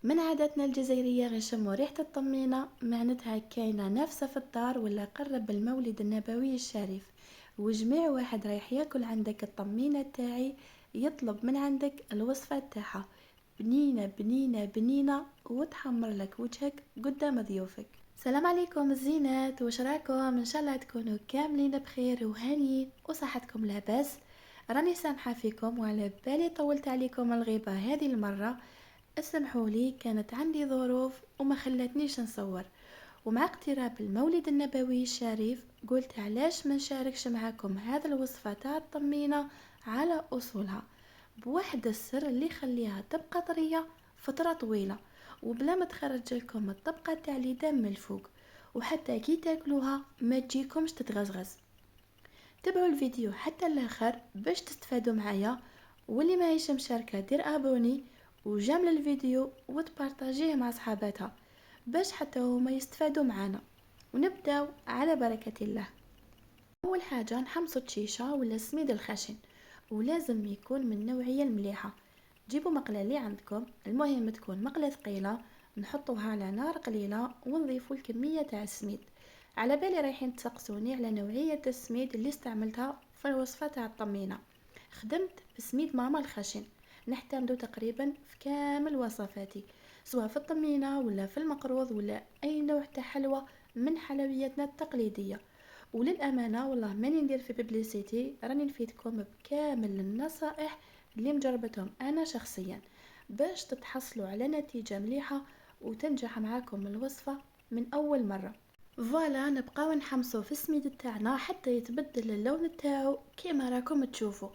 من عاداتنا الجزائرية غنشمو ريحة الطمينة، معناتها كاينة نافسة في الدار ولا قرب المولد النبوي الشريف، وجميع واحد رايح ياكل عندك الطمينة تاعي يطلب من عندك الوصفة تاعها بنينة بنينة بنينة وتحمر لك وجهك قدام ضيوفك. السلام عليكم الزينات، واش راكم؟ ان شاء الله تكونوا كاملين بخير وهانيين وصحتكم لاباس. راني سامحة فيكم وعلى بالي طولت عليكم الغيبة هذه المرة، اسمحوا لي كانت عندي ظروف وما خلتنيش نصور. ومع اقتراب المولد النبوي الشريف قلت علاش ما نشاركش معاكم هذا الوصفة تاع الطمينة على اصولها، بواحد السر اللي يخليها تبقى طرية فترة طويلة وبلا ما تخرج لكم الطبقة تاع الدم من الفوق، وحتى كي تاكلوها ما تجيكمش تتغزغز. تابعوا الفيديو حتى الاخر باش تستفادوا معايا، واللي ماهيش مشاركه دير ابوني وجامل الفيديو وتبارطاجيه مع صحاباتها باش حتى هما يستفادوا معانا. ونبداو على بركه الله. اول حاجه نحمصوا الشيشه ولا السميد الخشن، ولازم يكون من النوعيه المليحه. جيبوا مقله اللي عندكم، المهم تكون مقله ثقيله، نحطوها على نار قليله ونضيفوا الكميه تاع السميد. على بالي رايحين تسقسوني على نوعيه السميد اللي استعملتها في الوصفه تاع الطمينه. خدمت بسميد ماما الخشن، نحتمدو تقريبا في كامل وصفاتي، سواء في الطمينه ولا في المقروض ولا اي نوع تاع حلوى من حلوياتنا التقليديه. وللامانه والله ماني ندير في ببليسيتي، راني نفيدكم بكامل النصائح اللي مجربتهم انا شخصيا باش تتحصلوا على نتيجه مليحه وتنجح معاكم الوصفه من اول مره. فوالا نبقاو نحمصو في السميد تاعنا حتى يتبدل اللون تاعو كيما راكم تشوفوا.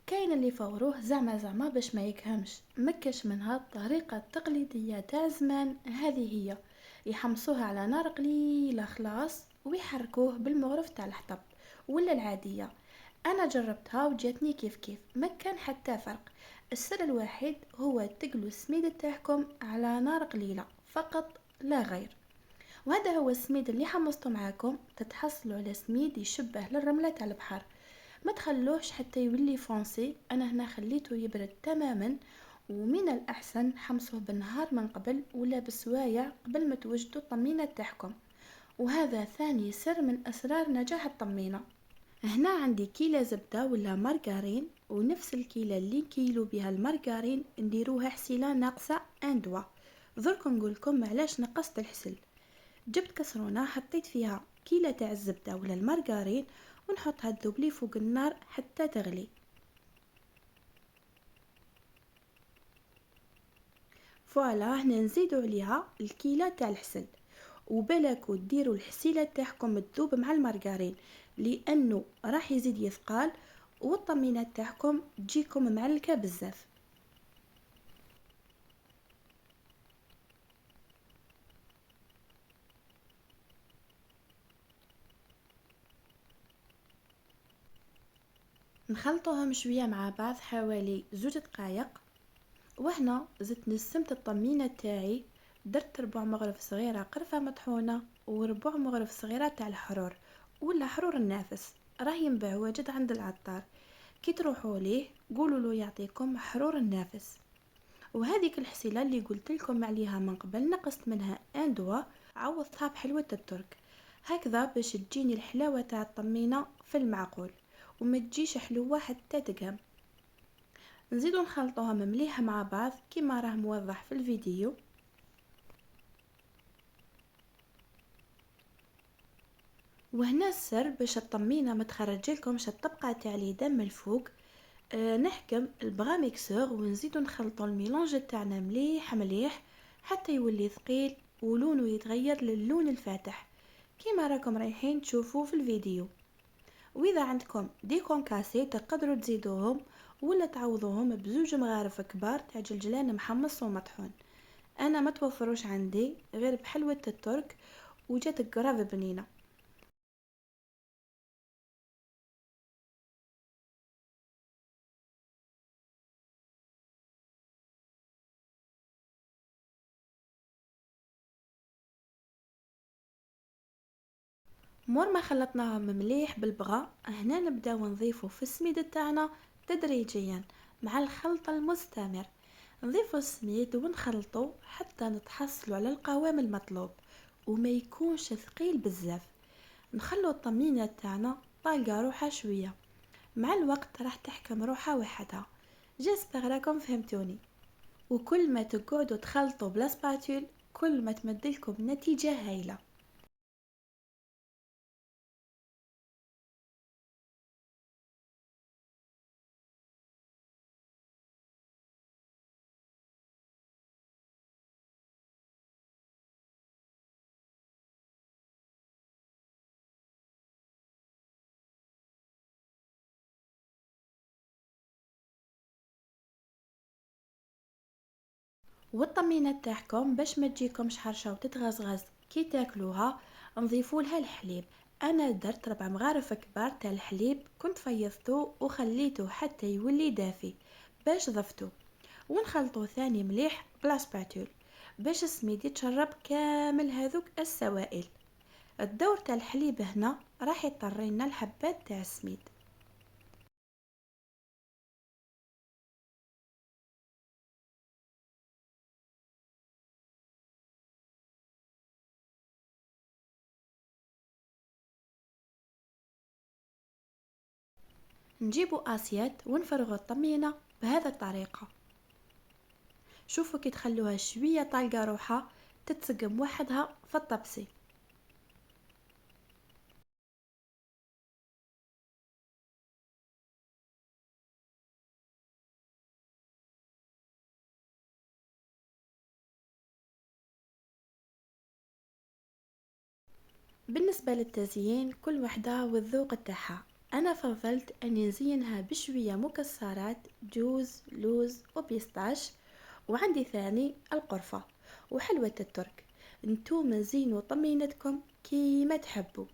كاين اللي فوروه زعما باش ما يكهمش، مكش منها الطريقه التقليديه تاع زمان، هذه هي يحمصوها على نار قليله خلاص ويحركوه بالمغرف تاع الحطب ولا العاديه. انا جربتها وجاتني كيف كيف، ما كان حتى فرق. السر الوحيد هو تقلوا السميد تاعكم على نار قليله فقط لا غير. وهذا هو السميد اللي حمصته معاكم، تتحصلوا على سميد يشبه للرملة تاع البحر، ما تخلوهش حتى يولي فونسي. انا هنا خليته يبرد تماما، ومن الاحسن حمصوه بالنهار من قبل ولا بسوايع قبل ما توجدوا الطمينة تاعكم، وهذا ثاني سر من اسرار نجاح الطمينة. هنا عندي كيلة زبدة ولا مارغرين، ونفس الكيلة اللي كيلو بها المارغرين نديروها حسيلة ناقصة اندوا. درك نقولكم علاش نقصت الحسل. جبت كسرونة حطيت فيها كيلة تاع الزبدة ولا المارغرين ونحطها تذوب لي فوق النار حتى تغلي. فوالا هنا نزيدو عليها الكيلة تاع الحسل، وبالكو ديروا الحسيلة تاعكم تذوب مع المارغرين لانه راح يزيد يثقال والطمينة تاعكم تجيكم معلكة بزاف. نخلطوهم شوية مع بعض حوالي 2 دقائق. وهنا زدت نسمت الطمينة تاعي، درت ربع مغرف صغيرة قرفة مطحونة وربع مغرف صغيرة تاع الحرور ولا حرور النافس، راه ينباع واجد عند العطار، كي تروحوا ليه قولوا له يعطيكم حرور النافس. وهذيك الحسيلة اللي قلت لكم عليها من قبل نقصت منها ان دوا، عوضتها بحلوة الترك، هكذا باش تجيني الحلاوة تاع الطمينة في المعقول وما تجيش حلوة حتى تقهم. نزيدو نخلطوهم مليح مع بعض كما راه موضح في الفيديو. وهنا السر باش الطمينه ما تخرجلكمش الطبقه تاع الدم الفوق. نحكم البغا ميكسور ونزيدو نخلطو الميلونج تاعنا مليح مليح حتى يولي ثقيل ولونه يتغير للون الفاتح كما راكم رايحين تشوفوا في الفيديو. واذا عندكم دي كونكاسي تقدروا تزيدوهم ولا تعوضوهم بزوج مغارف كبار تاع جلجلان محمص ومطحون. انا ما توفروش عندي غير بحلوة الترك وجات قراب بنينة. مور ما خلطناهم مليح بالبغا، هنا نبداو نضيفو في السميد تاعنا تدريجيا مع الخلط المستمر. نضيفوا السميد ونخلطه حتى نتحصلوا على القوام المطلوب وما يكونش ثقيل بزاف. نخلو الطمينة تاعنا طالقة روحها شوية، مع الوقت راح تحكم روحها وحدها. جيسبر راكم فهمتوني. وكل ما تقعدوا تخلطوا بلا سباتول كل ما تمدلكم نتيجة هايلة. والطمينة تاعكم باش ما تجيكمش حرشة وتتغزغز كي تاكلوها نضيفوا لها الحليب. انا درت 4 مغارف كبار تاع الحليب، كنت فيضته وخليته حتى يولي دافي باش ضفته، ونخلطه ثاني مليح بلا سباتول باش السميد يتشرب كامل هذوك السوائل. الدور تاع الحليب هنا راح يطرينا الحبات تاع السميد. نجيبوا اسيات ونفرغوا الطمينة بهذا الطريقة. شوفوا كي تخلوها شوية طالقة روحها تتسقم وحدها في الطبسي. بالنسبة للتزيين كل وحدة والذوق تاعها. انا فضلت اني نزينها بشوية مكسرات جوز لوز وبيستاش، وعندي ثاني القرفة وحلوة الترك. نتوما زينوا طمينتكم كيما تحبوا،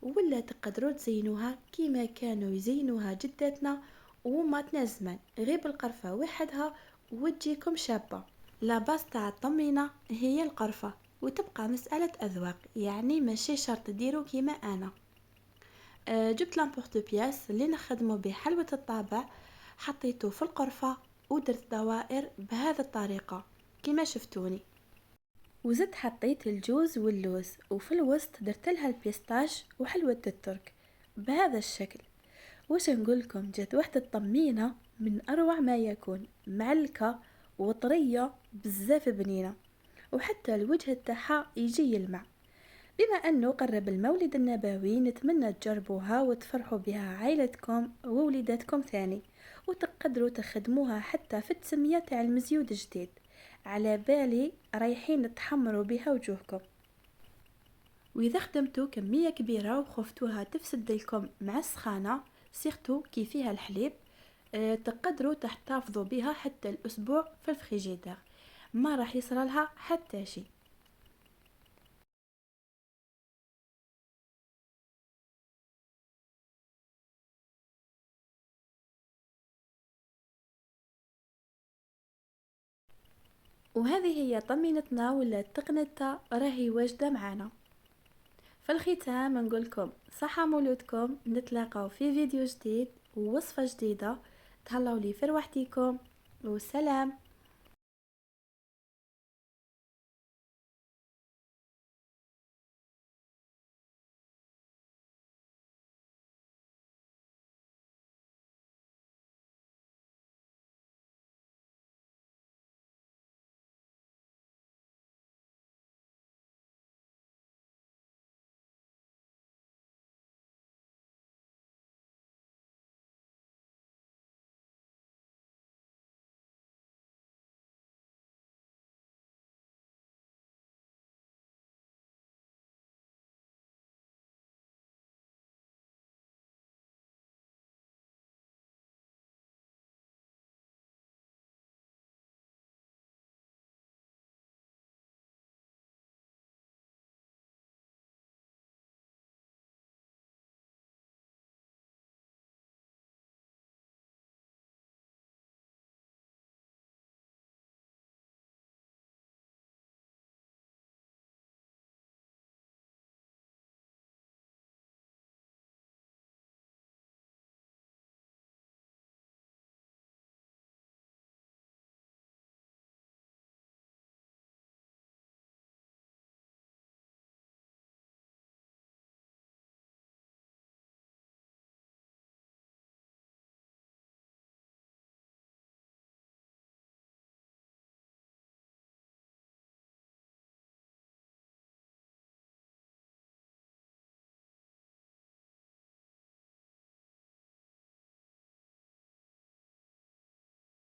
ولا تقدروا تزينوها كيما كانوا يزينوها جداتنا وما تنزمن غير بالقرفة وحدها وتجيكم شابة. لا باس تاع الطمينة هي القرفة، وتبقى مسألة أذواق، يعني ماشي شرط تديروا كيما أنا. جبت لامبورت بياس اللي نخدمه بحلوة الطابع، حطيته في القرفة ودرت دوائر بهذا الطريقة كيما شفتوني. وزدت حطيت الجوز واللوز وفي الوسط درت لها البيستاش وحلوة الترك بهذا الشكل. وش نقولكم، جات واحدة الطمينة من أروع ما يكون، معلكة وطرية بزاف بنينة، وحتى الوجه تاعها يجي يلمع. بما أنه قرب المولد النبوي نتمنى تجربوها وتفرحوا بها عائلتكم ووليداتكم ثاني، وتقدروا تخدموها حتى في التسمية تاع المزيود جديد. على بالي رايحين تحمروا بها وجوهكم. وإذا خدمتوا كمية كبيرة وخفتوها تفسد لكم مع السخانة سيرتو كي فيها الحليب، تقدروا تحتفظوا بها حتى الأسبوع في الفريجيدر، ما راح يصير لها حتى شيء. وهذه هي طمينتنا ولا تقنتها راهي واجدة معنا. في الختام نقولكم صحة مولودكم، نتلاقاو في فيديو جديد ووصفة جديدة. تهلاو لي في روحتكم، والسلام.